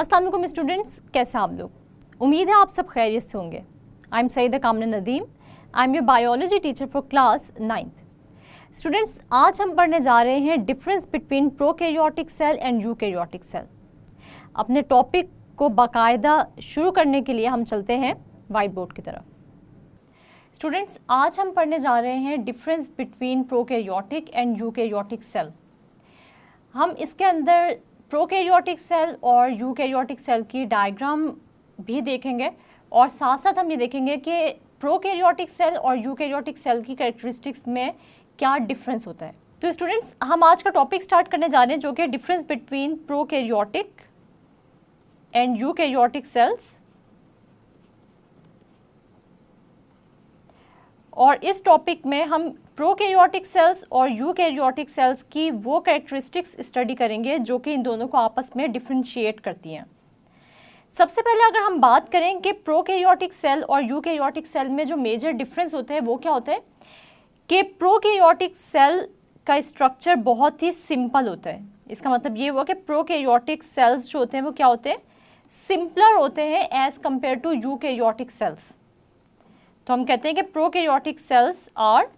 अस्सलाम वालेकुम स्टूडेंट्स, कैसे हैं आप लोग? उम्मीद है आप सब खैरियत से होंगे। आई am Saeeda Kamna Nadeem, I am your biology teacher for class 9th। Students, आज हम पढ़ने जा रहे हैं difference between prokaryotic cell and eukaryotic cell. अपने टॉपिक को बाकायदा शुरू करने के लिए हम चलते हैं वाइट बोर्ड की तरफ। स्टूडेंट्स, आज हम पढ़ने जा रहे हैं difference between prokaryotic and eukaryotic cell. हम इसके अंदर प्रोकैरियोटिक सेल और यूकैरियोटिक सेल की डायग्राम भी देखेंगे और साथ साथ हम ये देखेंगे कि प्रोकैरियोटिक सेल और यूकैरियोटिक सेल की कैरेक्टरिस्टिक्स में क्या डिफरेंस होता है। तो स्टूडेंट्स, हम आज का टॉपिक स्टार्ट करने जा रहे हैं जो कि difference between prokaryotic and eukaryotic cells. और इस टॉपिक में हम प्रोकैरियोटिक सेल्स और यूकैरियोटिक सेल्स की वो कैरेक्टरिस्टिक्स स्टडी करेंगे जो कि इन दोनों को आपस में डिफरेंशिएट करती हैं। सबसे पहले अगर हम बात करें कि प्रोकैरियोटिक सेल और यूकैरियोटिक सेल में जो मेजर डिफरेंस होते हैं वो क्या होते हैं कि प्रोकैरियोटिक सेल का स्ट्रक्चर बहुत ही सिंपल होता है। इसका मतलब ये हुआ कि प्रोकैरियोटिक सेल्स जो होते हैं वो क्या होते हैं, सिंपलर होते हैं as compare to eukaryotic cells. तो हम कहते हैं कि प्रोकैरियोटिक सेल्स आर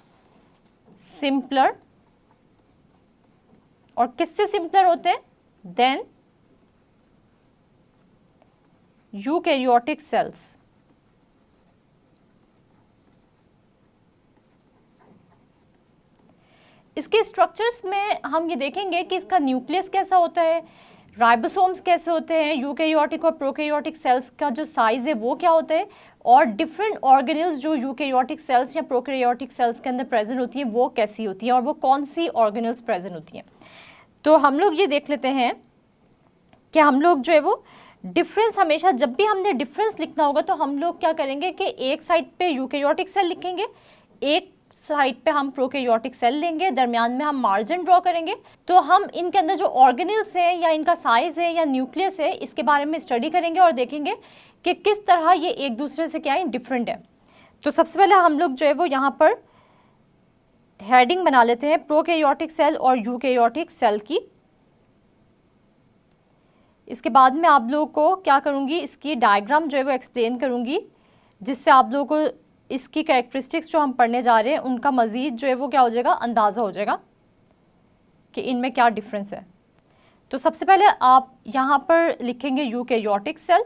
सिंपलर। और किससे सिंपलर होते हैं देन यूकैरियोटिक सेल्स। इसके स्ट्रक्चर्स में हम ये देखेंगे कि इसका न्यूक्लियस कैसा होता है, राइबोसोम्स कैसे होते हैं, यूकैरियोटिक और प्रोकैरियोटिक सेल्स का जो साइज है वो क्या होता है, और डिफरेंट ऑर्गेनेल्स जो यूकैरियोटिक सेल्स या प्रोकैरियोटिक सेल्स के अंदर प्रेजेंट होती हैं वो कैसी होती हैं और वो कौन सी ऑर्गेनेल्स प्रेजेंट होती हैं। तो हम लोग ये देख लेते हैं कि हम लोग जो है वो डिफरेंस, हमेशा जब भी हमने डिफरेंस लिखना होगा तो हम लोग क्या करेंगे कि एक साइड पे यूकैरियोटिक सेल लिखेंगे, एक साइड पे हम प्रोकैरियोटिक सेल लेंगे, दरमियान में हम मार्जिन ड्रॉ करेंगे। तो हम इनके अंदर जो ऑर्गेनेल्स हैं या इनका साइज है या न्यूक्लियस है इसके बारे में स्टडी करेंगे और देखेंगे कि किस तरह ये एक दूसरे से क्या है, डिफरेंट है। तो सबसे पहले हम लोग जो है वो यहाँ पर हेडिंग बना लेते हैं प्रोकैरियोटिक सेल और यूकैरियोटिक सेल की। इसके बाद में आप लोगों को क्या करूँगी, इसकी डायग्राम जो है वो एक्सप्लेन करूँगी जिससे आप लोगों को इसकी कैरेक्टरिस्टिक्स जो हम पढ़ने जा रहे हैं उनका मज़ीद जो है वो क्या हो जाएगा, अंदाज़ा हो जाएगा कि इनमें क्या डिफरेंस है। तो सबसे पहले आप यहाँ पर लिखेंगे यूकैरियोटिक सेल,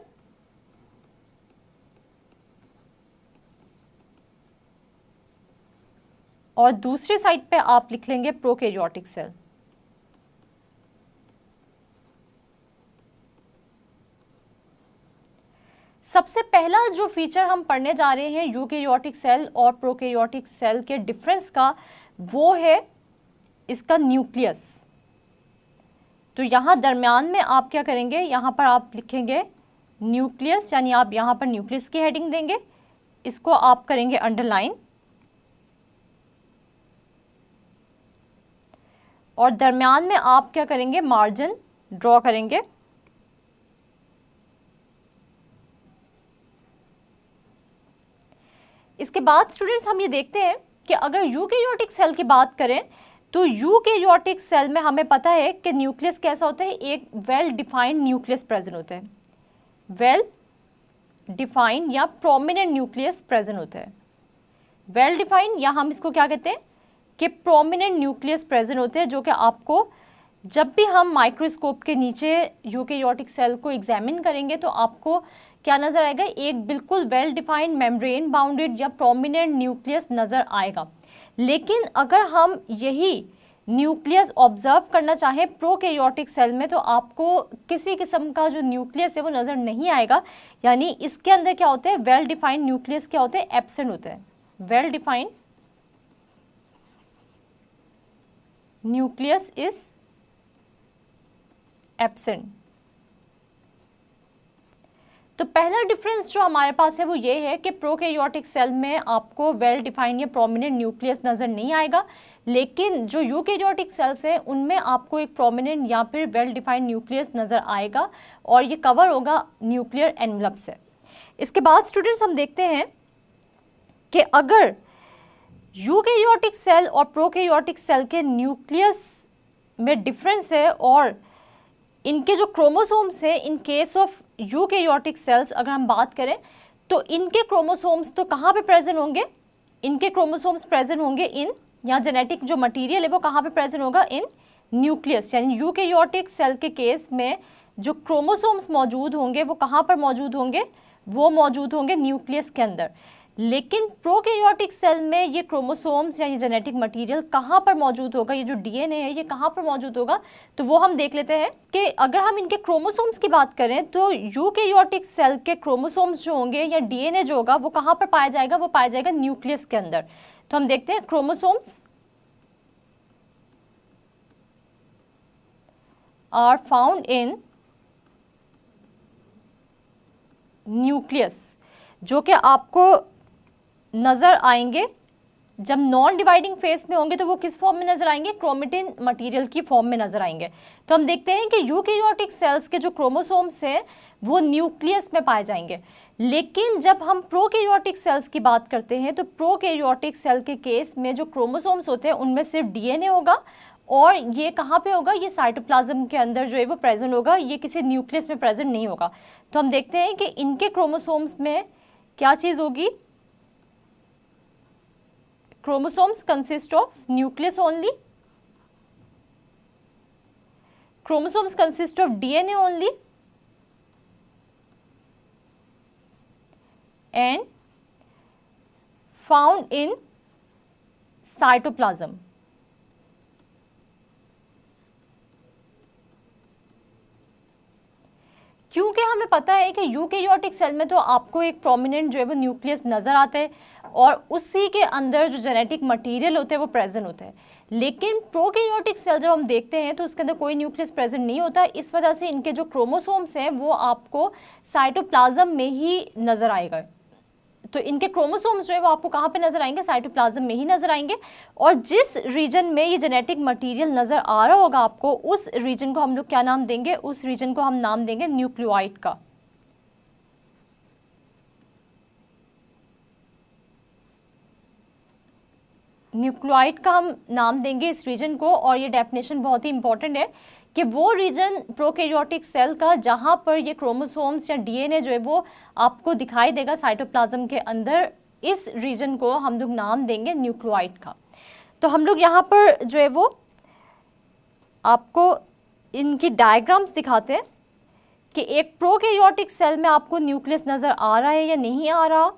और दूसरी साइड पे आप लिख लेंगे प्रोकैरियोटिक सेल। सबसे पहला जो फीचर हम पढ़ने जा रहे हैं यूकैरियोटिक सेल और प्रोकैरियोटिक सेल के डिफरेंस का वो है इसका न्यूक्लियस। तो यहाँ दरमियान में आप क्या करेंगे, यहाँ पर आप लिखेंगे न्यूक्लियस, यानी आप यहाँ पर न्यूक्लियस की हेडिंग देंगे, इसको आप करेंगे अंडरलाइन और दरमियान में आप क्या करेंगे, मार्जिन ड्रॉ करेंगे। इसके बाद स्टूडेंट्स हम ये देखते हैं कि अगर यूकैरियोटिक सेल की बात करें तो यूकैरियोटिक सेल में हमें पता है कि न्यूक्लियस कैसा होता है, एक वेल डिफाइंड न्यूक्लियस प्रेजेंट होता है, वेल डिफाइंड या प्रोमिनेंट न्यूक्लियस प्रेजेंट होता है। वेल डिफाइंड या हम इसको क्या कहते हैं कि प्रोमिनेंट न्यूक्लियस प्रेजेंट होते हैं, जो कि आपको जब भी हम माइक्रोस्कोप के नीचे यूकैरियोटिक सेल को एग्जामिन करेंगे तो आपको क्या नज़र आएगा, एक बिल्कुल वेल डिफाइंड मेम्ब्रेन बाउंडेड या प्रोमिनेंट न्यूक्लियस नज़र आएगा। लेकिन अगर हम यही न्यूक्लियस ऑब्जर्व करना चाहें प्रोकैरियोटिक सेल में तो आपको किसी किस्म का जो न्यूक्लियस है वो नज़र नहीं आएगा, यानी इसके अंदर क्या होते हैं, वेल डिफाइंड न्यूक्लियस क्या होते हैं, एब्सेंट होते हैं। Well defined nucleus is absent. तो पहला डिफरेंस जो हमारे पास है वो ये है कि प्रोकैरियोटिक सेल में आपको वेल डिफाइंड या प्रोमिनेंट न्यूक्लियस नज़र नहीं आएगा, लेकिन जो यूकैरियोटिक सेल्स हैं उनमें आपको एक प्रोमिनेंट या फिर वेल डिफाइंड न्यूक्लियस नज़र आएगा और ये कवर होगा न्यूक्लियर एनवलप से। इसके बाद स्टूडेंट्स हम देखते हैं कि अगर यूकैरियोटिक सेल और प्रोकैरियोटिक सेल के न्यूक्लियस में डिफरेंस है और इनके जो क्रोमोसोम्स हैं, इन केस ऑफ यूकेरियोटिक सेल्स अगर हम बात करें तो इनके क्रोमोसोम्स तो कहाँ पे प्रेजेंट होंगे, इनके क्रोमोसोम्स प्रेजेंट होंगे इन, या जेनेटिक जो मटेरियल है वो कहाँ पे प्रेजेंट होगा, इन न्यूक्लियस। यानी यूकेरियोटिक सेल के केस में जो क्रोमोसोम्स मौजूद होंगे वो कहाँ पर मौजूद होंगे, वो मौजूद होंगे न्यूक्लियस के अंदर। लेकिन प्रोकैरियोटिक सेल में ये क्रोमोसोम्स या ये जेनेटिक मटेरियल कहाँ पर मौजूद होगा, ये जो डीएनए है ये कहाँ पर मौजूद होगा, तो वो हम देख लेते हैं कि अगर हम इनके क्रोमोसोम्स की बात करें तो यूकैरियोटिक सेल के क्रोमोसोम्स जो होंगे या डीएनए जो होगा वो कहाँ पर पाया जाएगा, वो पाया जाएगा न्यूक्लियस के अंदर। तो हम देखते हैं chromosomes are found in nucleus, जो कि आपको नज़र आएंगे जब नॉन डिवाइडिंग फेज में होंगे तो वो किस फॉर्म में नजर आएंगे, क्रोमेटिन मटेरियल की फॉर्म में नजर आएंगे। तो हम देखते हैं कि यूकैरियोटिक सेल्स के जो क्रोमोसोम्स हैं वो न्यूक्लियस में पाए जाएंगे। लेकिन जब हम प्रोकैरियोटिक सेल्स की बात करते हैं तो प्रोकैरियोटिक सेल के केस में जो क्रोमोसोम्स होते हैं उनमें सिर्फ डीएनए होगा, और ये कहाँ पे होगा, ये साइटोप्लाज्म के अंदर जो है वो प्रेजेंट होगा, ये किसी न्यूक्लियस में प्रेजेंट नहीं होगा। तो हम देखते हैं कि इनके क्रोमोसोम्स में क्या चीज़ होगी, chromosomes consist of nucleus only, chromosomes consist of DNA only, and found in cytoplasm। क्योंकि हमें पता है कि यूकैरियोटिक सेल में तो आपको एक प्रोमिनेंट जो है वो न्यूक्लियस नज़र आता है और उसी के अंदर जो जेनेटिक मटेरियल होते हैं वो प्रेजेंट होता है। लेकिन प्रोकैरियोटिक सेल जब हम देखते हैं तो उसके अंदर कोई न्यूक्लियस प्रेजेंट नहीं होता, इस वजह से इनके जो क्रोमोसोम्स हैं वो आपको साइटोप्लाज्म में ही नज़र आएगा। तो इनके क्रोमोसोम्स जो है वो आपको कहाँ पे नजर आएंगे, साइटोप्लाज्म में ही नजर आएंगे। और जिस रीजन में ये जेनेटिक मटेरियल नजर आ रहा होगा आपको, उस रीजन को हम लोग क्या नाम देंगे, उस रीजन को हम नाम देंगे न्यूक्लियोइड का। न्यूक्लियोइड का हम नाम देंगे इस रीजन को, और ये डेफिनेशन बहुत ही इंपॉर्टेंट है कि वो रीजन प्रोकैरियोटिक सेल का जहाँ पर ये क्रोमोसोम्स या डीएनए जो है वो आपको दिखाई देगा साइटोप्लाज्म के अंदर, इस रीजन को हम लोग नाम देंगे न्यूक्लियोइड का। तो हम लोग यहाँ पर जो है वो आपको इनकी डायग्राम्स दिखाते हैं कि एक प्रोकैरियोटिक सेल में आपको न्यूक्लियस नज़र आ रहा है या नहीं आ रहा,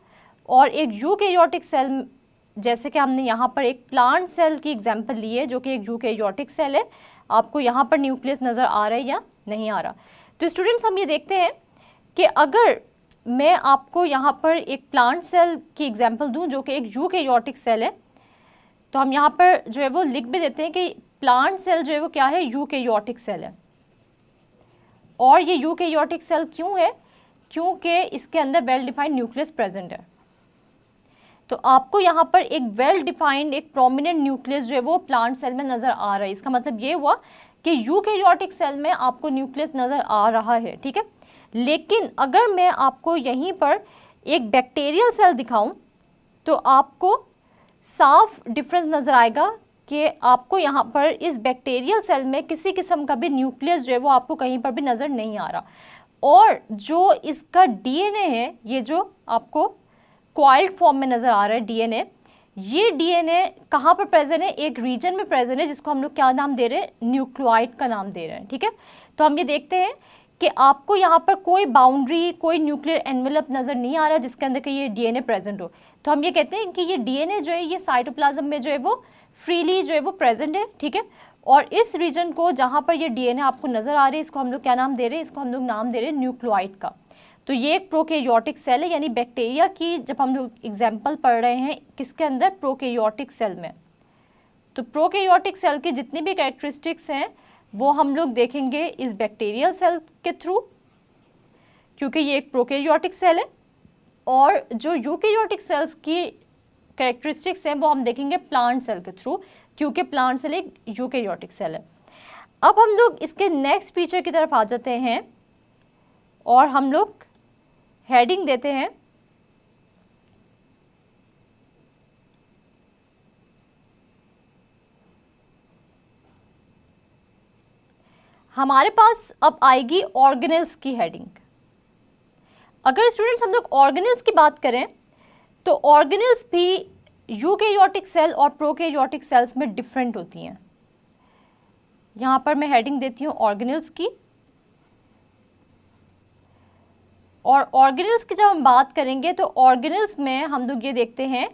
और एक यूकैरियोटिक सेल, जैसे कि हमने यहाँ पर एक प्लांट सेल की एग्जांपल ली है जो कि एक यूकैरियोटिक सेल है, आपको यहाँ पर न्यूक्लियस नज़र आ रहा है या नहीं आ रहा। तो स्टूडेंट्स हम ये देखते हैं कि अगर मैं आपको यहाँ पर एक प्लांट सेल की एग्जांपल दूँ जो कि एक यूकैरियोटिक सेल है, तो हम यहाँ पर जो है वो लिख भी देते हैं कि प्लांट सेल जो है वो क्या है, यूकैरियोटिक सेल है। और ये यूकैरियोटिक सेल क्यों है, क्योंकि इसके अंदर वेल डिफाइंड न्यूक्लियस प्रेजेंट है। तो आपको यहाँ पर एक वेल डिफाइंड, एक प्रोमिनेंट न्यूक्लियस जो है वो प्लांट सेल में नज़र आ रहा है। इसका मतलब ये हुआ कि यूकैरियोटिक सेल में आपको न्यूक्लियस नज़र आ रहा है, ठीक है। लेकिन अगर मैं आपको यहीं पर एक बैक्टीरियल सेल दिखाऊं तो आपको साफ डिफरेंस नज़र आएगा कि आपको यहाँ पर इस बैक्टीरियल सेल में किसी किस्म का भी न्यूक्लियस जो है वो आपको कहीं पर भी नज़र नहीं आ रहा। और जो इसका डीएनए है, ये जो आपको कॉइल्ड फॉर्म में नज़र आ रहा है डीएनए, ये डीएनए कहाँ पर प्रेजेंट है, एक रीजन में प्रेजेंट है जिसको हम लोग क्या नाम दे रहे हैं, न्यूक्लियोइड का नाम दे रहे हैं, ठीक है। तो हम ये देखते हैं कि आपको यहाँ पर कोई बाउंड्री, कोई न्यूक्लियर एनवेलप नज़र नहीं आ रहा जिसके अंदर कि ये डीएनए प्रेजेंट हो। तो हम ये कहते हैं कि ये डीएनए जो है ये साइटोप्लाज्म में जो है वो फ्रीली जो है वो प्रेजेंट है, ठीक है। और इस रीजन को जहाँ पर ये डीएनए आपको नज़र आ रही है, इसको हम लोग क्या नाम दे रहे हैं, इसको हम लोग नाम दे रहे हैं न्यूक्लियोइड का। तो ये एक प्रोकैरियोटिक सेल है, यानी बैक्टीरिया की जब हम लोग एग्जाम्पल पढ़ रहे हैं किसके अंदर, प्रोकैरियोटिक सेल में। तो प्रोकैरियोटिक सेल की जितनी भी कैरेक्टरिस्टिक्स हैं वो हम लोग देखेंगे इस बैक्टीरियल सेल के थ्रू, क्योंकि ये एक प्रोकैरियोटिक सेल है। और जो यूकैरियोटिक सेल्स की कैरेक्टरिस्टिक्स हैं वो हम देखेंगे प्लांट सेल के थ्रू, क्योंकि प्लांट सेल एक यूकैरियोटिक सेल है। अब हम लोग इसके नेक्स्ट फीचर की तरफ आ जाते हैं और हम लोग हेडिंग देते हैं हमारे पास अब आएगी ऑर्गेनेल्स की हेडिंग। अगर स्टूडेंट्स हम लोग ऑर्गेनेल्स की बात करें तो ऑर्गेनेल्स भी यूकेरियोटिक सेल और प्रोकैरियोटिक सेल्स में डिफरेंट होती हैं। यहाँ पर मैं हेडिंग देती हूँ ऑर्गेनेल्स की। और ऑर्गेनेल्स की जब हम बात करेंगे तो ऑर्गेनेल्स में हम लोग ये देखते हैं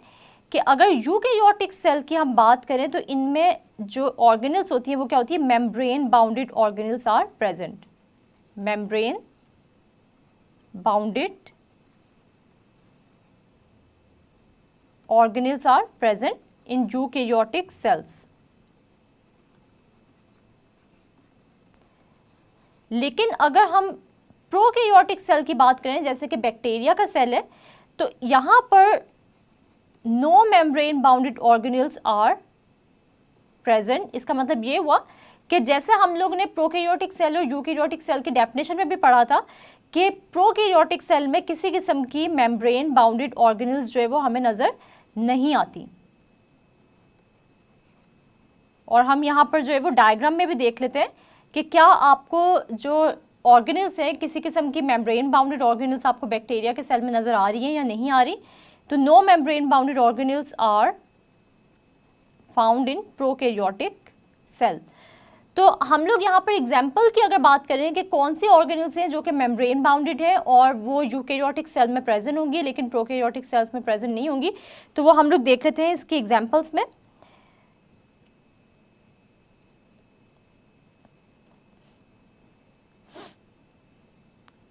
कि अगर यूकेरियोटिक सेल की हम बात करें तो इनमें जो ऑर्गेनेल्स होती हैं वो क्या होती है, membrane bounded organelles are present. Membrane bounded organelles are present in eukaryotic cells। लेकिन अगर हम प्रोकैरियोटिक सेल की बात करें जैसे कि बैक्टीरिया का सेल है तो यहाँ पर no membrane bounded organelles are present. इसका मतलब ये हुआ कि जैसे हम लोग ने प्रोकैरियोटिक सेल और यूकैरियोटिक सेल की डेफिनेशन में भी पढ़ा था कि प्रोकैरियोटिक सेल में किसी किस्म की मेम्ब्रेन बाउंडेड ऑर्गेनेल्स जो है वो हमें नजर नहीं आती। और हम यहाँ पर जो है वो डायग्राम में भी देख लेते हैं कि क्या आपको जो ऑर्गेनेल्स है किसी किस्म की मेम्ब्रेन बाउंडेड ऑर्गेनेल्स आपको बैक्टीरिया के सेल में नजर आ रही है या नहीं आ रही। तो no membrane bounded organelles are found in prokaryotic cell. तो हम लोग यहाँ पर एग्जाम्पल की अगर बात करें कि कौन सी ऑर्गेनेल्स हैं जो कि मेम्ब्रेन बाउंडेड है और वो यूकैरियोटिक सेल में प्रेजेंट होंगी लेकिन प्रोकैरियोटिक सेल्स में प्रेजेंट नहीं होंगी, तो वो हम लोग देख लेते हैं इसकी एग्जाम्पल्स में।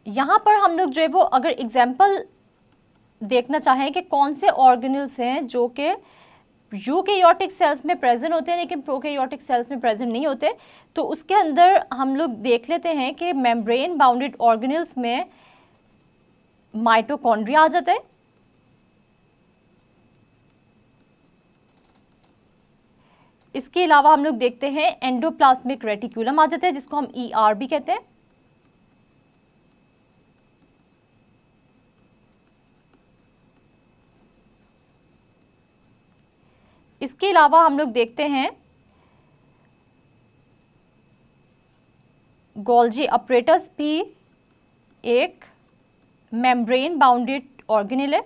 यहाँ पर हम लोग जो है वो अगर एग्जाम्पल देखना चाहें कि कौन से ऑर्गेनेल्स हैं जो कि यूकैरियोटिक सेल्स में प्रेजेंट होते हैं लेकिन प्रोकैरियोटिक सेल्स में प्रेजेंट नहीं होते, तो उसके अंदर हम लोग देख लेते हैं कि मेम्ब्रेन बाउंडेड ऑर्गेनेल्स में माइटोकॉन्ड्रिया आ जाता है। इसके अलावा हम लोग देखते हैं एंडोप्लाज्मिक रेटिकुलम आ जाता है जिसको हम ER भी कहते हैं। इसके अलावा हम लोग देखते हैं गोल्जी अपरेटस भी एक मेम्ब्रेन बाउंडेड ऑर्गेनेल है।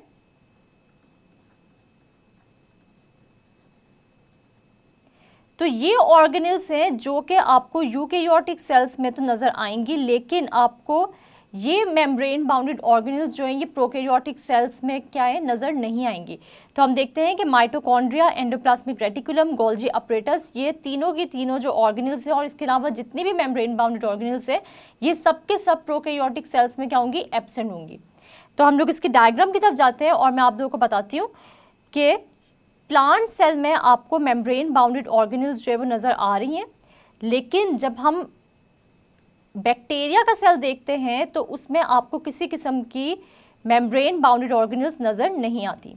तो ये ऑर्गेनेल्स हैं जो कि आपको यूकैरियोटिक सेल्स में तो नजर आएंगी लेकिन आपको ये मेम्ब्रेन बाउंडेड ऑर्गेनेल्स जो हैं ये प्रोकैरियोटिक सेल्स में क्या है, नजर नहीं आएंगी। तो हम देखते हैं कि mitochondria, endoplasmic reticulum, Golgi apparatus, ये तीनों की तीनों जो ऑर्गेनेल्स हैं और इसके अलावा जितनी भी मेम्ब्रेन बाउंडेड ऑर्गेनेल्स हैं ये सब के सब प्रोकैरियोटिक सेल्स में क्या होंगी, एब्सेंट होंगी। तो हम लोग इसकी डायग्राम की तरफ जाते हैं और मैं आप लोगों को बताती हूँ कि प्लांट सेल में आपको मेम्ब्रेन बाउंडेड ऑर्गेनेल्स जो है वो नज़र आ रही हैं, लेकिन जब हम बैक्टीरिया का सेल देखते हैं तो उसमें आपको किसी किस्म की मेम्ब्रेन बाउंडेड ऑर्गेनेल्स नज़र नहीं आती।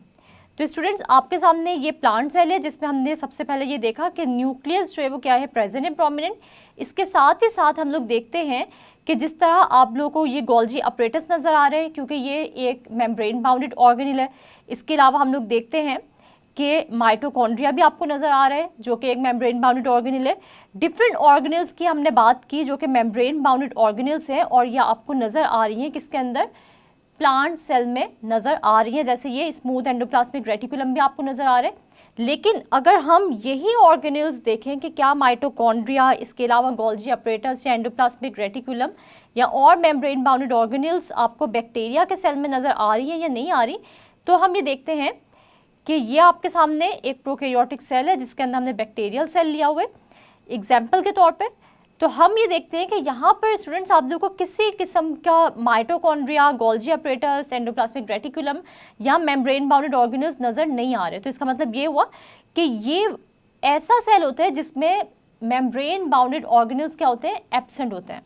तो स्टूडेंट्स आपके सामने ये प्लांट सेल है जिसमें हमने सबसे पहले ये देखा कि न्यूक्लियस जो है वो क्या है, प्रेजेंट है, प्रोमिनेंट। इसके साथ ही साथ हम लोग देखते हैं कि जिस तरह आप लोगों को ये गोल्जी अपरेटस नज़र आ रहे हैं क्योंकि ये एक मेम्ब्रेन बाउंडेड ऑर्गेनेल है। इसके अलावा हम लोग देखते हैं कि माइटोकॉन्ड्रिया भी आपको नज़र आ रहा है जो कि एक मेम्ब्रेन बाउंडेड ऑर्गेनेल है। डिफरेंट ऑर्गेनेल्स की हमने बात की जो कि मेम्ब्रेन बाउंडेड ऑर्गेनेल्स हैं और ये आपको नज़र आ रही हैं किसके अंदर, प्लांट सेल में नज़र आ रही हैं। जैसे ये स्मूथ एंडोप्लाज्मिक रेटिकुलम भी आपको नज़र आ रहे हैं। लेकिन अगर हम यही ऑर्गेनेल्स देखें कि क्या माइटोकॉन्ड्रिया, इसके अलावा गोल्जी अपरेटस या एंडोप्लाज्मिक रेटिकुलम या और मेम्ब्रेन बाउंडेड ऑर्गेनेल्स आपको बैक्टीरिया के सेल में नज़र आ रही है या नहीं आ रही, तो हम ये देखते हैं कि ये आपके सामने एक प्रोकैरियोटिक सेल है जिसके अंदर हमने बैक्टीरियल सेल लिया हुआ है एग्जाम्पल के तौर पे। तो हम ये देखते हैं कि यहाँ पर स्टूडेंट्स आप लोगों को किसी किस्म का mitochondria, Golgi apparatus, endoplasmic reticulum या मेम्ब्रेन बाउंडेड ऑर्गेनेल्स नज़र नहीं आ रहे। तो इसका मतलब ये हुआ कि ये ऐसा सेल होता है जिसमें मेम्ब्रेन बाउंडेड ऑर्गेनेल्स क्या होते हैं, एब्सेंट होते हैं।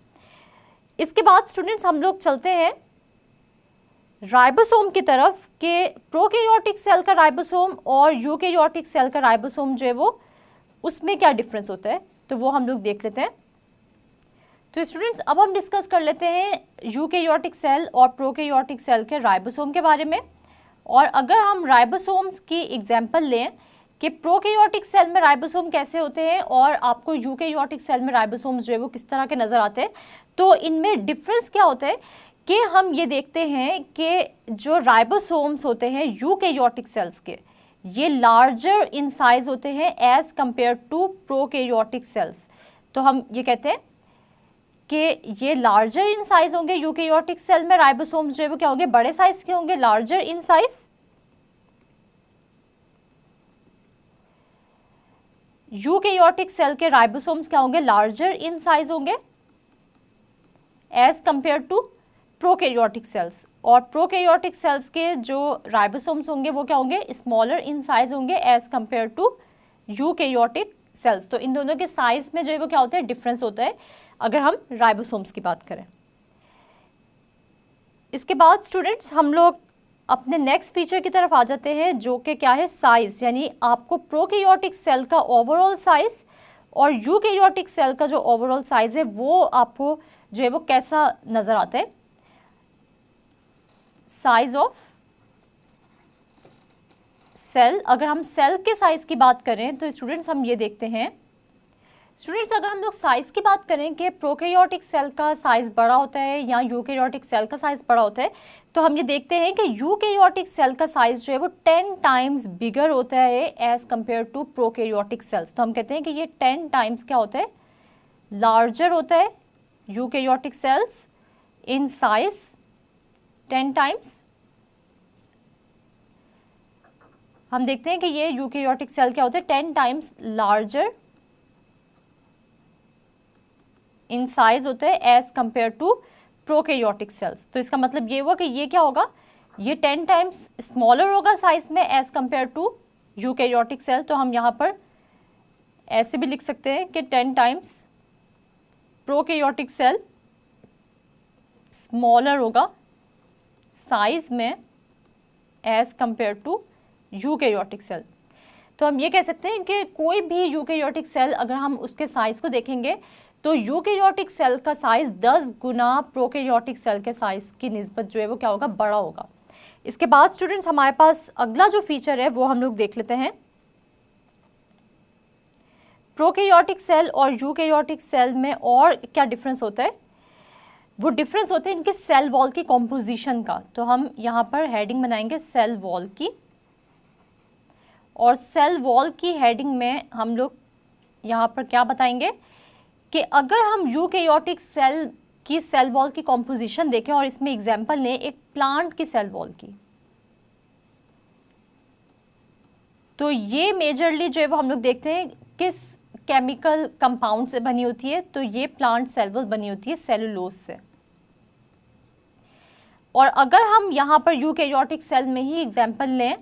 इसके बाद स्टूडेंट्स हम लोग चलते हैं राइबोसोम की तरफ कि प्रोकैरियोटिक सेल का राइबोसोम और यूकैरियोटिक सेल का राइबोसोम जो है वो उसमें क्या डिफरेंस होता है, तो वो हम लोग देख लेते हैं। तो स्टूडेंट्स अब हम डिस्कस कर लेते हैं यूकैरियोटिक सेल और प्रोकैरियोटिक सेल के राइबोसोम के बारे में। और अगर हम राइबोसोम्स की एग्जांपल लें कि प्रोकैरियोटिक सेल में राइबोसोम कैसे होते हैं और आपको यूकैरियोटिक सेल में राइबोसोम्स जो है वो किस तरह के नज़र आते हैं। तो इनमें डिफरेंस क्या होता है कि हम ये देखते हैं कि जो राइबोसोम्स होते हैं यूकैरियोटिक सेल्स के, ये लार्जर इन साइज होते हैं as compare to prokaryotic cells. तो हम ये कहते हैं कि ये लार्जर इन साइज होंगे, यूकैरियोटिक सेल में राइबोसोम्स जो है वो क्या होंगे, बड़े साइज के होंगे, larger in size. Eukaryotic cell के राइबोसोम्स क्या होंगे, लार्जर इन साइज होंगे as compare to prokaryotic cells. और प्रोकैरियोटिक सेल्स के जो राइबोसोम्स होंगे वो क्या होंगे, स्मॉलर इन साइज होंगे as compare to eukaryotic cells. तो इन दोनों के साइज में जो है वो क्या होता है, डिफरेंस होता है अगर हम राइबोसोम्स की बात करें। इसके बाद स्टूडेंट्स हम लोग अपने नेक्स्ट फीचर की तरफ आ जाते हैं, जो कि क्या है, साइज। यानी आपको प्रोकैरियोटिक सेल का ओवरऑल साइज और यूकैरियोटिक सेल का जो ओवरऑल साइज है वो आपको जो है वो कैसा नजर आता है। साइज ऑफ सेल, अगर हम सेल के साइज की बात करें तो स्टूडेंट्स हम ये देखते हैं, स्टूडेंट्स अगर हम लोग साइज की बात करें कि प्रोकैरियोटिक सेल का साइज बड़ा होता है या यूकैरियोटिक सेल का साइज बड़ा होता है, तो हम ये देखते हैं कि यूकैरियोटिक सेल का साइज जो है वो 10 टाइम्स बिगर होता है as compare to prokaryotic cells. तो हम कहते हैं कि ये 10 टाइम्स क्या होता है, लार्जर होता है eukaryotic cells in size 10 times. हम देखते हैं कि ये यूकैरियोटिक सेल क्या होते हैं, 10 टाइम्स लार्जर इन साइज होते हैं as compare to prokaryotic cells. तो इसका मतलब ये हुआ कि ये क्या होगा, ये 10 टाइम्स स्मॉलर होगा साइज में as compare to eukaryotic cell. तो हम यहाँ पर ऐसे भी लिख सकते हैं कि 10 टाइम्स प्रोकैरियोटिक सेल स्मॉलर होगा साइज में as compare to eukaryotic cell. तो हम ये कह सकते हैं कि कोई भी यूकैरियोटिक सेल अगर हम उसके साइज को देखेंगे तो यूकैरियोटिक सेल का साइज 10 गुना प्रोकैरियोटिक सेल के साइज की निस्बत जो है वो क्या होगा, बड़ा होगा। इसके बाद स्टूडेंट्स हमारे पास अगला जो फीचर है वो हम लोग देख लेते हैं। प्रोकैरियोटिक सेल और यूकैरियोटिक सेल में और क्या डिफरेंस होता है, वो डिफरेंस होते हैं इनके सेल वॉल की कॉम्पोजिशन का। तो हम यहाँ पर हेडिंग बनाएंगे सेल वॉल की, और सेल वॉल की हेडिंग में हम लोग यहाँ पर क्या बताएंगे कि अगर हम यूकैरियोटिक सेल की सेल वॉल की कॉम्पोजिशन देखें और इसमें एग्जांपल लें एक प्लांट की सेल वॉल की, तो ये मेजरली जो है वो हम लोग देखते हैं किस केमिकल कंपाउंड से बनी होती है। तो ये प्लांट सेल वॉल बनी होती है सेलुलोज से। और अगर हम यहाँ पर यूकैरियोटिक सेल में ही एग्जांपल लें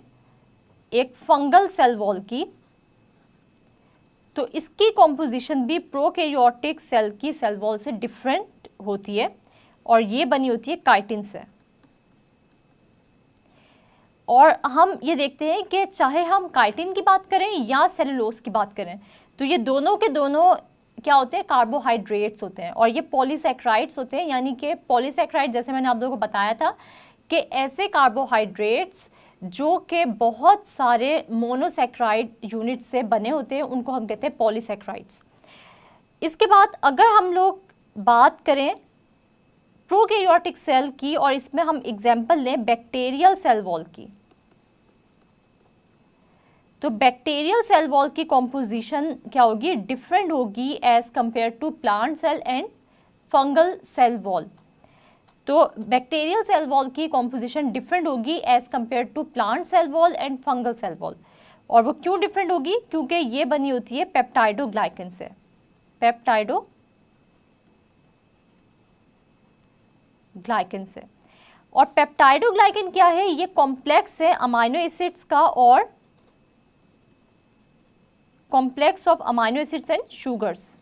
एक फंगल सेल वॉल की, तो इसकी कॉम्पोजिशन भी प्रोकैरियोटिक सेल की सेल वॉल से डिफरेंट होती है और ये बनी होती है काइटिन से। और हम ये देखते हैं कि चाहे हम काइटिन की बात करें या सेलुलोज की बात करें, तो ये दोनों के दोनों क्या होते हैं, कार्बोहाइड्रेट्स होते हैं और ये पॉलीसैकेराइड्स होते हैं। यानी कि पॉलीसैकेराइड जैसे मैंने आप लोगों को बताया था कि ऐसे कार्बोहाइड्रेट्स जो कि बहुत सारे मोनोसैकेराइड यूनिट से बने होते हैं उनको हम कहते हैं पॉलीसैकेराइड्स। इसके बाद अगर हम लोग बात करें प्रोकैरियोटिक सेल की और इसमें हम एग्जांपल लें बैक्टीरियल सेल वॉल की, तो बैक्टीरियल सेल वॉल की कॉम्पोजिशन क्या होगी, डिफरेंट होगी as compare to plant cell and fungal cell wall. तो बैक्टीरियल सेल वॉल की कॉम्पोजिशन डिफरेंट होगी as compare to plant cell wall and fungal cell wall. और वो क्यों डिफरेंट होगी, क्योंकि ये बनी होती है पेप्टाइडोग्लाइकन से, पेप्टाइडोग्लाइकन से। और पेप्टाइडोग्लाइकन क्या है, ये कॉम्प्लेक्स है अमाइनो एसिड्स का और complex of amino acids and sugars.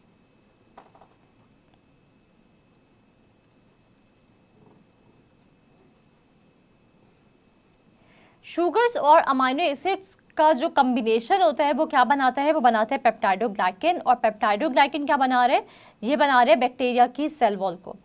Sugars और अमाइनो एसिड्स का जो कम्बिनेशन होता है वो क्या बनाता है, वो बनाता है पेप्टाइडोग्लाइकन। और पेप्टाइडोग्लाइकन क्या बना रहे हैं, ये बना रहे हैं बैक्टीरिया की सेल वॉल को।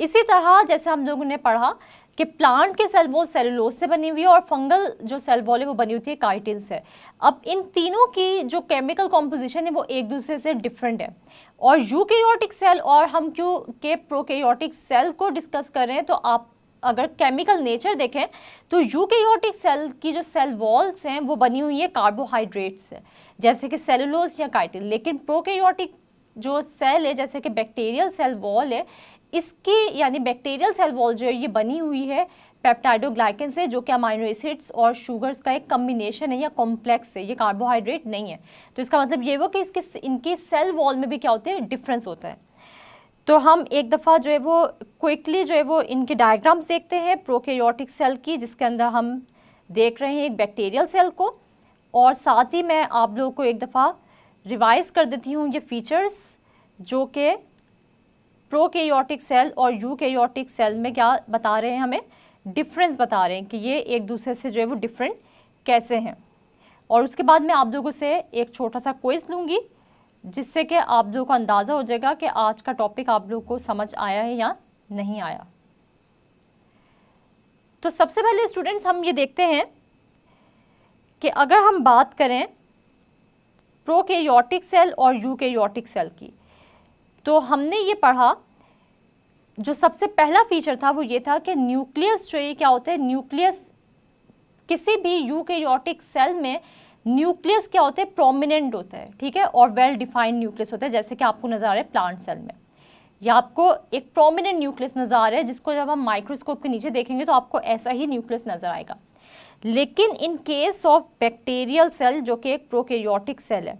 इसी तरह जैसे हम लोगों ने पढ़ा कि प्लांट की सेल वॉल सेलुलोज से बनी हुई है और फंगल जो सेल वॉल है वो बनी होती है काइटिन से। अब इन तीनों की जो केमिकल कॉम्पोजिशन है वो एक दूसरे से डिफरेंट है। और यूकैरियोटिक सेल और हम क्यों के प्रोकैरियोटिक सेल को डिस्कस कर रहे हैं, तो आप अगर केमिकल नेचर देखें तो यूकैरियोटिक सेल की जो सेल वॉल्स हैं वो बनी हुई है कार्बोहाइड्रेट से, जैसे कि सेलुलोज या काइटिन। लेकिन प्रोकैरियोटिक जो सेल है जैसे कि बैक्टीरियल सेल वॉल है, इसकी यानी बैक्टीरियल सेल वॉल जो है ये बनी हुई है पेप्टाइडोग्लाइकन से, जो कि अमाइनो एसिड्स और शुगर्स का एक कम्बिनेशन है या कॉम्प्लेक्स है, ये कार्बोहाइड्रेट नहीं है। तो इसका मतलब ये हुआ कि इनकी सेल वॉल में भी क्या होते हैं, डिफरेंस होता है। तो हम एक दफ़ा जो है वो क्विकली जो है वो इनके डायग्राम्स देखते हैं प्रोकैरियोटिक सेल की, जिसके अंदर हम देख रहे हैं एक बैक्टीरियल सेल को, और साथ ही मैं आप लोगों को एक दफ़ा रिवाइज कर देती हूँ ये फीचर्स जो कि प्रोकैरियोटिक सेल और यूकैरियोटिक सेल में क्या बता रहे हैं, हमें डिफरेंस बता रहे हैं कि ये एक दूसरे से जो है वो डिफरेंट कैसे हैं। और उसके बाद मैं आप लोगों से एक छोटा सा क्विज लूँगी जिससे कि आप लोगों को अंदाज़ा हो जाएगा कि आज का टॉपिक आप लोगों को समझ आया है या नहीं आया। तो सबसे पहले स्टूडेंट्स हम ये देखते हैं कि अगर हम बात करें प्रोकैरियोटिक सेल और यूकैरियोटिक सेल की, तो हमने ये पढ़ा जो सबसे पहला फीचर था वो ये था कि न्यूक्लियस जो ये क्या होता है, न्यूक्लियस किसी भी यूकैरियोटिक सेल में न्यूक्लियस क्या होता है, प्रोमिनेंट होता है, ठीक है, और वेल डिफाइंड न्यूक्लियस होता है, जैसे कि आपको नजर आ रहा है प्लांट सेल में, या आपको एक प्रोमिनेंट न्यूक्लियस नजर आ रहा है जिसको जब हम माइक्रोस्कोप के नीचे देखेंगे तो आपको ऐसा ही न्यूक्लियस नजर आएगा। लेकिन in case of bacterial cell जो कि एक प्रोकैरियोटिक सेल है,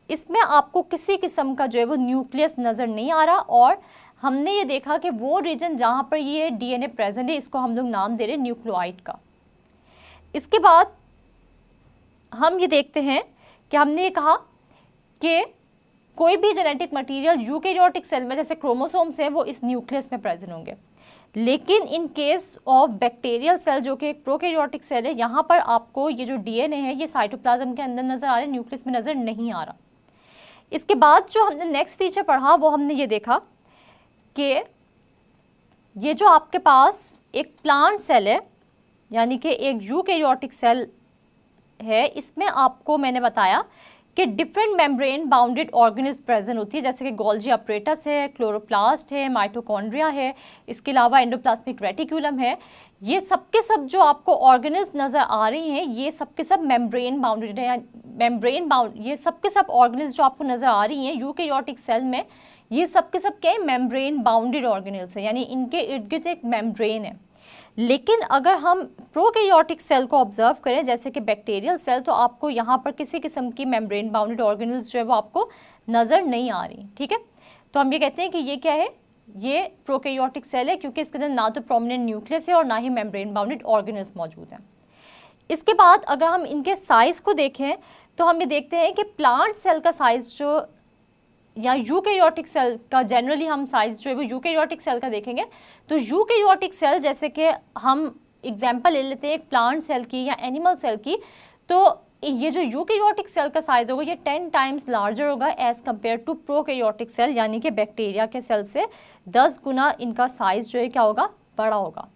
इसमें आपको किसी किस्म का जो है वो न्यूक्लियस नज़र नहीं आ रहा, और हमने ये देखा कि वो रीजन जहाँ पर ये डीएनए प्रेजेंट है इसको हम लोग नाम दे रहे हैं न्यूक्लियोइड का। इसके बाद हम ये देखते हैं कि हमने ये कहा कि कोई भी जेनेटिक मटेरियल यूकैरियोटिक सेल में जैसे क्रोमोसोम्स हैं वो इस न्यूक्लियस में प्रेजेंट होंगे, लेकिन in case of bacterial cell जो कि एक प्रोकैरियोटिक सेल है, यहाँ पर आपको ये जो डीएनए है ये साइटोप्लाज्म के अंदर नज़र आ रहा है, न्यूक्लियस में नज़र नहीं आ रहा। इसके बाद जो हमने नेक्स्ट फीचर पढ़ा वो हमने ये देखा कि ये जो आपके पास एक प्लांट सेल है यानी कि एक यूकैरियोटिक सेल है, इसमें आपको मैंने बताया कि different membrane bounded organelles present होती है, जैसे कि गोल्जी अपरेटस है, क्लोरोप्लास्ट है, माइटोकॉन्ड्रिया है, इसके अलावा एंडोप्लाज्मिक रेटिक्यूलम है। ये सब के सब जो आपको ऑर्गेनिल्स नज़र आ रही हैं ये सब के सब मेम्ब्रेन बाउंडेड है, ये सब के सब ऑर्गेनिल्स जो आपको नज़र आ रही हैं यूकैरियोटिक सेल में, ये सब के सब क्या मेम्ब्रेन बाउंडेड ऑर्गेनिल्स है, यानी इनके इर्द गिर्द एक मेम्ब्रेन है। लेकिन अगर हम प्रोकैरियोटिक सेल को ऑब्जर्व करें जैसे कि बैक्टीरियल सेल, तो आपको यहाँ पर किसी किस्म की मेम्ब्रेन बाउंडेड ऑर्गेनिल्स जो है वो आपको नज़र नहीं आ रही, ठीक है। तो हम ये कहते हैं कि ये क्या है, ये प्रोकैरियोटिक सेल है, क्योंकि इसके अंदर ना तो प्रोमिनेंट न्यूक्लियस है और ना ही मेम्ब्रेन बाउंडेड ऑर्गेनिल्स मौजूद हैं। इसके बाद अगर हम इनके साइज़ को देखें तो हम ये देखते हैं कि प्लांट सेल का साइज़ जो या यूकैरियोटिक सेल का जनरली हम साइज़ जो है वो यूकैरियोटिक सेल का देखेंगे, तो यूकैरियोटिक सेल जैसे कि हम एग्जांपल ले लेते हैं एक प्लांट सेल की या एनिमल सेल की, तो ये जो यूकैरियोटिक सेल का साइज़ होगा ये 10 टाइम्स लार्जर होगा as compare to prokaryotic cell, यानी कि बैक्टीरिया के सेल से 10 गुना इनका साइज़ जो है क्या होगा, बड़ा होगा।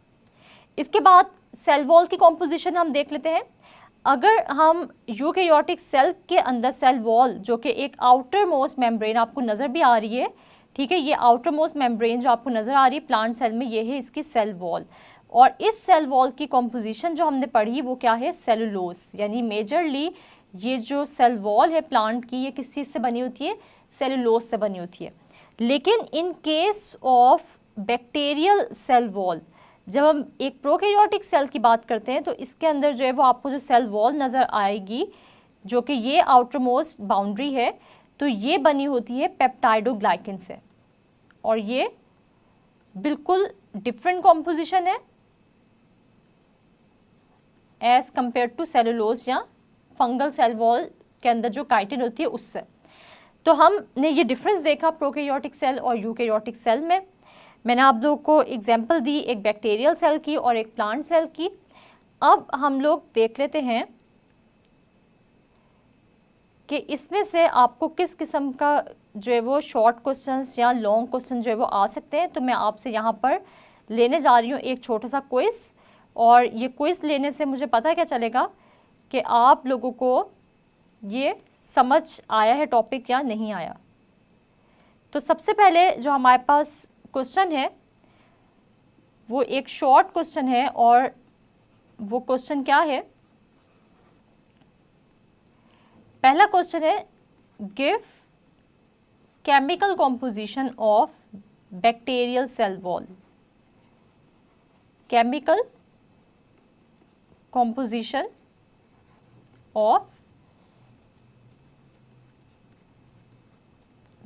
इसके बाद सेल वॉल की कॉम्पोजिशन हम देख लेते हैं। अगर हम यूकैरियोटिक सेल के अंदर सेल वॉल जो कि एक आउटर मोस्ट मेम्ब्रेन आपको नज़र भी आ रही है, ठीक है, ये आउटर मोस्ट मेम्ब्रेन जो आपको नज़र आ रही है प्लांट सेल में, ये है इसकी सेल वॉल। और इस सेल वॉल की कॉम्पोजिशन जो हमने पढ़ी वो क्या है, सेलुलोज, यानी मेजरली ये जो सेल वॉल है प्लांट की ये किस चीज़ से बनी होती है, सेलुलोज से बनी होती है। लेकिन in case of bacterial cell wall, जब हम एक प्रोकैरियोटिक सेल की बात करते हैं तो इसके अंदर जो है वो आपको जो सेल वॉल नज़र आएगी जो कि ये आउटर मोस्ट बाउंड्री है, तो ये बनी होती है पेप्टाइडोग्लाइकन से, और ये बिल्कुल डिफरेंट कॉम्पोजिशन है एज कंपेयर टू सेलुलोज या फंगल सेल वॉल के अंदर जो काइटिन होती है उससे। तो हमने ये डिफरेंस देखा प्रोकैरियोटिक सेल और यूकैरियोटिक सेल में। मैंने आप लोगों को एग्जांपल दी एक बैक्टीरियल सेल की और एक प्लांट सेल की। अब हम लोग देख लेते हैं कि इसमें से आपको किस किस्म का जो है वो शॉर्ट क्वेश्चंस या लॉन्ग क्वेश्चन जो है वो आ सकते हैं। तो मैं आपसे यहाँ पर लेने जा रही हूँ एक छोटा सा क्विज़, और ये क्विज़ लेने से मुझे पता क्या चलेगा कि आप लोगों को ये समझ आया है टॉपिक या नहीं आया। तो सबसे पहले जो हमारे पास क्वेश्चन है वो एक शॉर्ट क्वेश्चन है, और वो क्वेश्चन क्या है? पहला क्वेश्चन है, give chemical composition of bacterial cell wall. Chemical composition of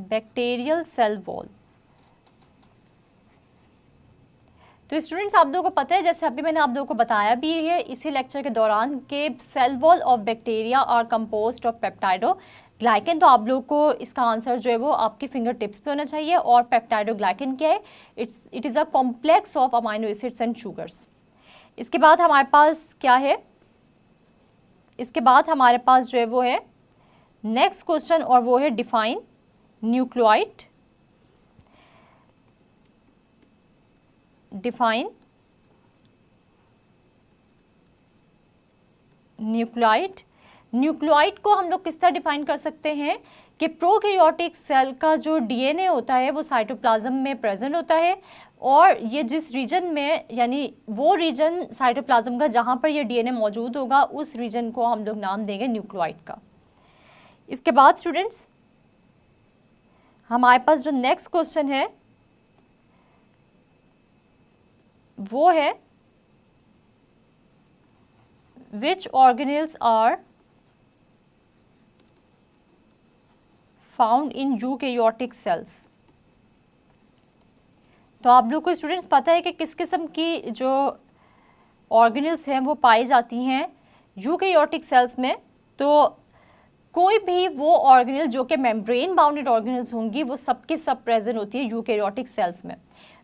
bacterial cell wall। तो स्टूडेंट्स, आप लोगों को पता है, जैसे अभी मैंने आप लोगों को बताया भी है इसी लेक्चर के दौरान, कि cell wall of bacteria are composed of peptidoglycan. तो आप लोगों को इसका आंसर जो है वो आपके फिंगर टिप्स पे होना चाहिए। और पेप्टाइडोग्लाइकन क्या है? It is a complex of amino acids and sugars. इसके बाद हमारे पास क्या है? इसके बाद हमारे पास जो है वो है नेक्स्ट क्वेश्चन, और वो है define nucleoid. Define nucleoid. Nucleoid को हम लोग किस तरह डिफाइन कर सकते हैं कि प्रोकैरियोटिक सेल का जो डीएनए होता है वो साइटोप्लाज्म में प्रेजेंट होता है, और ये जिस रीजन में, यानी वो रीजन साइटोप्लाज्म का जहाँ पर ये डीएनए मौजूद होगा, उस रीजन को हम लोग नाम देंगे न्यूक्लियोइड का। इसके बाद स्टूडेंट्स, हमारे पास जो नेक्स्ट क्वेश्चन है वो है, which organelles are found in eukaryotic cells. तो आप लोग को स्टूडेंट्स पता है कि किस किस्म की जो ऑर्गेनेल्स हैं वो पाई जाती हैं यूकैरियोटिक सेल्स में। तो कोई भी वो ऑर्गेनेल जो कि मेम्ब्रेन बाउंडेड ऑर्गेनेल्स होंगी, वो सबके सब प्रेजेंट होती है यूकैरियोटिक सेल्स में,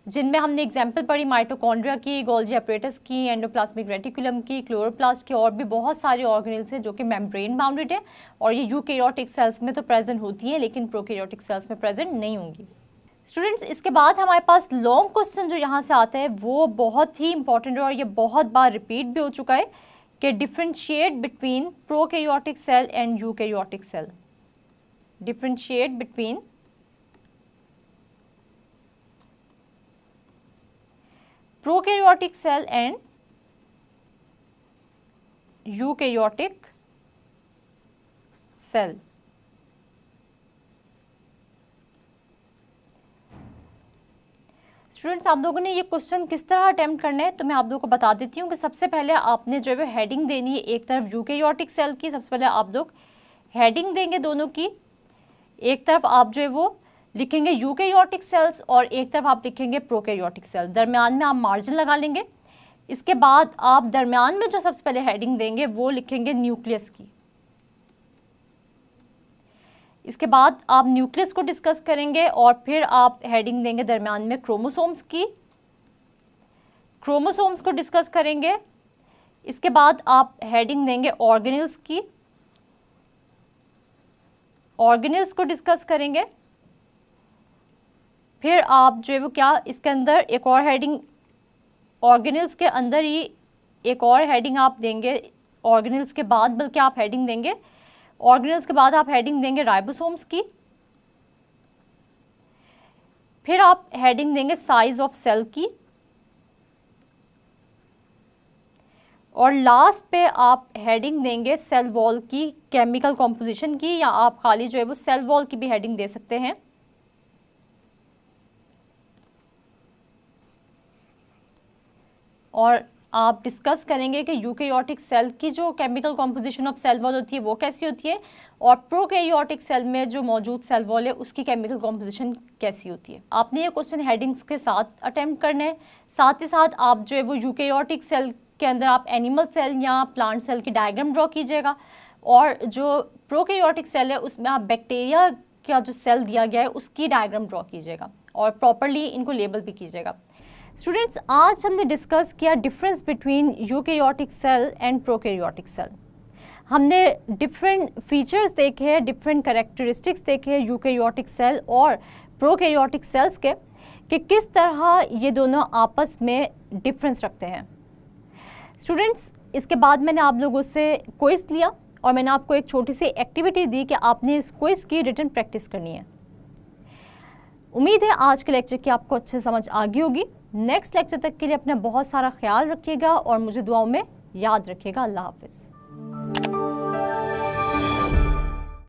जिनमें हमने एग्जांपल पढ़ी माइटोकॉन्ड्रिया की, गोल्गी अपरेटस की, एंडोप्लाज्मिक रेटिकुलम की, क्लोरोप्लास्ट की, और भी बहुत सारे ऑर्गेनेल्स हैं जो कि मेम्ब्रेन बाउंडेड है, और ये यूकैरियोटिक सेल्स में तो प्रेजेंट होती हैं, लेकिन प्रोकैरियोटिक सेल्स में प्रेजेंट नहीं होंगी। स्टूडेंट्स, इसके बाद हमारे पास लॉन्ग क्वेश्चन जो यहाँ से आता है वो बहुत ही इंपॉर्टेंट है, और ये बहुत बार रिपीट भी हो चुका है कि differentiate between prokaryotic cell and eukaryotic cell. Differentiate between prokaryotic cell and eukaryotic cell. Students, आप लोगों ने ये क्वेश्चन किस तरह अटेम्प्ट करना है, तो मैं आप लोगों को बता देती हूँ कि सबसे पहले आपने जो है हेडिंग देनी है, एक तरफ यूकैरियोटिक सेल की, सबसे पहले आप लोग हेडिंग देंगे दोनों की। एक तरफ आप जो है वो लिखेंगे यूकैरियोटिक सेल्स, और एक तरफ आप लिखेंगे प्रोकैरियोटिक सेल। दरमियान में आप मार्जिन लगा लेंगे। इसके बाद आप दरमियान में जो सबसे पहले हेडिंग देंगे वो लिखेंगे न्यूक्लियस की। इसके बाद आप न्यूक्लियस को डिस्कस करेंगे, और फिर आप हेडिंग देंगे दरमियान में क्रोमोसोम्स की। क्रोमोसोम्स को डिस्कस करेंगे। इसके बाद आप हेडिंग देंगे ऑर्गेनेल्स की। ऑर्गेनेल्स को डिस्कस करेंगे। फिर आप जो है वो क्या, इसके अंदर एक और हेडिंग, ऑर्गेनेल्स के अंदर ही एक और हेडिंग आप देंगे, ऑर्गेनेल्स के बाद बल्कि आप हेडिंग देंगे, ऑर्गेनेल्स के बाद आप हेडिंग देंगे राइबोसोम्स की। फिर आप हेडिंग देंगे साइज ऑफ सेल की, और लास्ट पे आप हेडिंग देंगे सेल वॉल की, केमिकल कॉम्पोजिशन की, या आप खाली जो है वो सेल वॉल की भी हेडिंग दे सकते हैं। और आप डिस्कस करेंगे कि यूकैरियोटिक सेल की जो chemical composition of cell wall होती है वो कैसी होती है, और प्रोकैरियोटिक सेल में जो मौजूद सेल वॉल है उसकी केमिकल कॉम्पोजिशन कैसी होती है। आपने ये क्वेश्चन हेडिंग्स के साथ अटेम्प्ट करने हैं। साथ ही साथ आप जो है वो यूकैरियोटिक सेल के अंदर आप एनिमल सेल या प्लांट सेल की डायग्राम ड्रॉ कीजिएगा, और जो प्रोकैरियोटिक सेल है उसमें आप बैक्टीरिया का जो सेल दिया गया है उसकी डायग्राम ड्रॉ कीजिएगा, और प्रॉपरली इनको लेबल भी कीजिएगा। स्टूडेंट्स, आज हमने डिस्कस किया difference between eukaryotic cell and prokaryotic cell. हमने डिफरेंट फीचर्स देखे हैं, डिफरेंट कैरेक्टरिस्टिक्स देखे हैं यूकैरियोटिक सेल और प्रोकैरियोटिक सेल्स के, कि किस तरह ये दोनों आपस में डिफरेंस रखते हैं। स्टूडेंट्स, इसके बाद मैंने आप लोगों से क्विज लिया और मैंने आपको एक छोटी सी एक्टिविटी दी कि आपने इस क्विज की रिटन प्रैक्टिस करनी है। उम्मीद है आज के लेक्चर की आपको अच्छे समझ आ गई होगी। नेक्स्ट लेक्चर तक के लिए अपना बहुत सारा ख्याल रखिएगा और मुझे दुआओं में याद रखिएगा। अल्लाह हाफिज़।